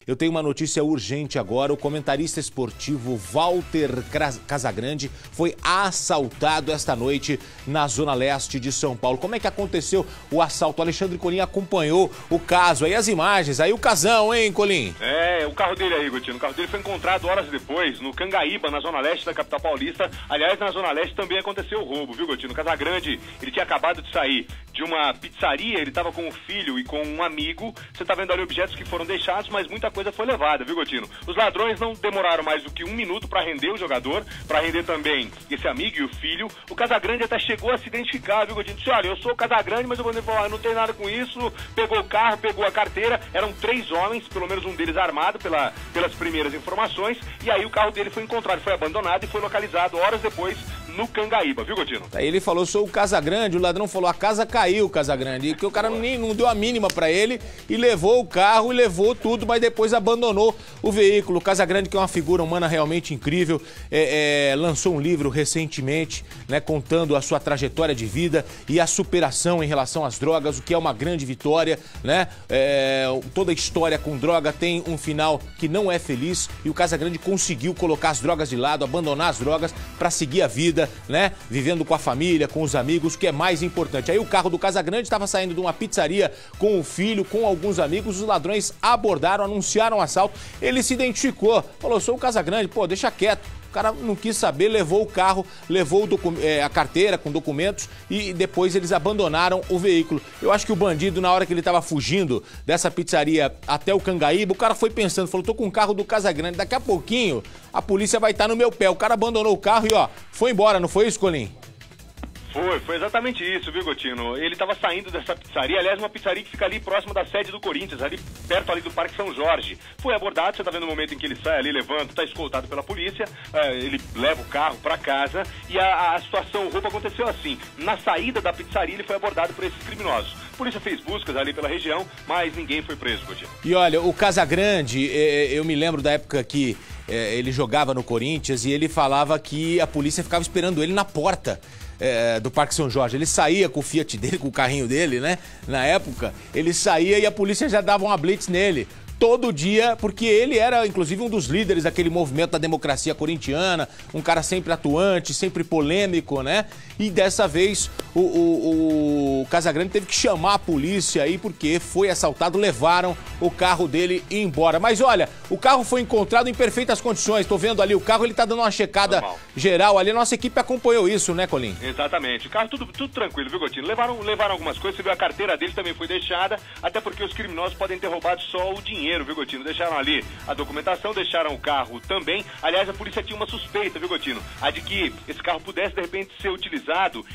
Eu tenho uma notícia urgente agora. O comentarista esportivo Walter Casagrande foi assaltado esta noite na zona leste de São Paulo. Como é que aconteceu o assalto? O Alexandre Colim acompanhou o caso. Aí as imagens, aí o casão, hein, Colim? O carro dele aí, Gotino. O carro dele foi encontrado horas depois no Cangaíba, na zona leste da capital paulista. Aliás, na zona leste também aconteceu o roubo, viu, Gotino? Casagrande, ele tinha acabado de sair de uma pizzaria, ele estava com o filho e com um amigo. Você está vendo ali objetos que foram deixados, mas muita coisa foi levada, viu, Gotino? Os ladrões não demoraram mais do que 1 minuto para render o jogador, para render também esse amigo e o filho. O Casagrande até chegou a se identificar, viu, Gotino? Disse, olha, eu sou o Casagrande, mas eu vou falar, não tem nada com isso. Pegou o carro, pegou a carteira, eram 3 homens, pelo menos um deles armado pelas primeiras informações, e aí o carro dele foi encontrado, foi abandonado e foi localizado horas depois no Cangaíba, viu, Gotino? Aí ele falou, sou o Casagrande, o ladrão falou, a casa caiu, Casagrande, e que o cara não deu a mínima pra ele e levou o carro e levou tudo, mas depois abandonou o veículo. O Casagrande, que é uma figura humana realmente incrível, lançou um livro recentemente, né, contando a sua trajetória de vida e a superação em relação às drogas, o que é uma grande vitória, né? Toda história com droga tem um final que não é feliz e o Casagrande conseguiu colocar as drogas de lado, abandonar as drogas pra seguir a vida, né? Vivendo com a família, com os amigos, que é mais importante. Aí o carro do Casagrande estava saindo de uma pizzaria com o filho, com alguns amigos, os ladrões abordaram, anunciaram o assalto, ele se identificou, falou, sou o Casagrande, pô, deixa quieto. O cara não quis saber, levou o carro, levou a carteira com documentos e depois eles abandonaram o veículo. Eu acho que o bandido, na hora que ele estava fugindo dessa pizzaria até o Cangaíba, o cara foi pensando, falou, tô com o carro do Casagrande, daqui a pouquinho a polícia vai estar no meu pé. O cara abandonou o carro e ó, foi embora, não foi isso, Colim? Foi exatamente isso, viu, Gotino? Ele estava saindo dessa pizzaria, aliás, uma pizzaria que fica ali próximo da sede do Corinthians, ali perto ali do Parque São Jorge. Foi abordado, você tá vendo o momento em que ele sai ali, levanta, tá escoltado pela polícia, ele leva o carro para casa e a situação, o roubo aconteceu assim. Na saída da pizzaria ele foi abordado por esses criminosos. A polícia fez buscas ali pela região, mas ninguém foi preso, Gotino. E olha, o Casagrande, eu me lembro da época que ele jogava no Corinthians e ele falava que a polícia ficava esperando ele na porta do Parque São Jorge. Ele saía com o Fiat dele, com o carrinho dele, né? Na época, ele saía e a polícia já dava uma blitz nele. Todo dia, porque ele era, inclusive, um dos líderes daquele movimento da democracia corintiana, um cara sempre atuante, sempre polêmico, né? E dessa vez o Casagrande teve que chamar a polícia aí porque foi assaltado, levaram o carro dele embora. Mas olha, o carro foi encontrado em perfeitas condições. Tô vendo ali o carro, ele tá dando uma checada geral ali. A nossa equipe acompanhou isso, né, Colim? Exatamente. O carro tudo tranquilo, viu, Gotino? Levaram algumas coisas, você viu, a carteira dele também foi deixada, até porque os criminosos podem ter roubado só o dinheiro, viu, Gotino? Deixaram ali a documentação, deixaram o carro também. Aliás, a polícia tinha uma suspeita, viu, Gotino? A de que esse carro pudesse, de repente, ser utilizado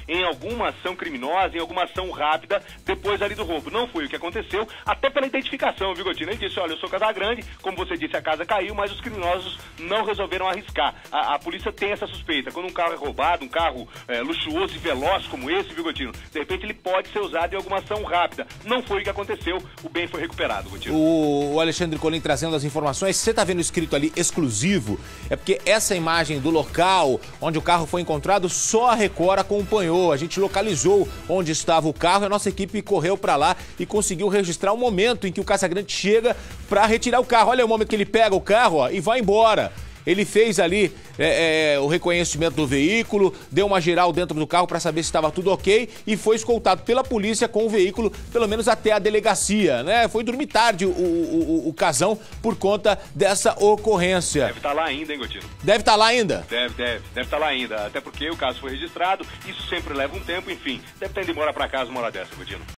em alguma ação criminosa, em alguma ação rápida, depois ali do roubo. Não foi o que aconteceu, até pela identificação, viu, Gotino? Ele disse, olha, eu sou Casagrande, como você disse, a casa caiu, mas os criminosos não resolveram arriscar. A polícia tem essa suspeita. Quando um carro é roubado, um carro luxuoso e veloz como esse, viu, Gotino? De repente ele pode ser usado em alguma ação rápida. Não foi o que aconteceu, o bem foi recuperado, Gotino. O Alexandre Colim trazendo as informações. Você tá vendo escrito ali exclusivo? É porque essa imagem do local onde o carro foi encontrado, só a Record acompanhou. A gente localizou onde estava o carro e a nossa equipe correu para lá e conseguiu registrar o momento em que o Casagrande chega para retirar o carro. Olha o momento que ele pega o carro, ó, e vai embora. Ele fez ali o reconhecimento do veículo, deu uma geral dentro do carro para saber se estava tudo ok e foi escoltado pela polícia com o veículo, pelo menos até a delegacia, né? Foi dormir tarde o casão por conta dessa ocorrência. Deve estar lá ainda, hein, Gotino? Deve estar lá ainda? Deve estar lá ainda, até porque o caso foi registrado, isso sempre leva um tempo, enfim, deve ter ido embora para casa uma hora dessa, Gotino.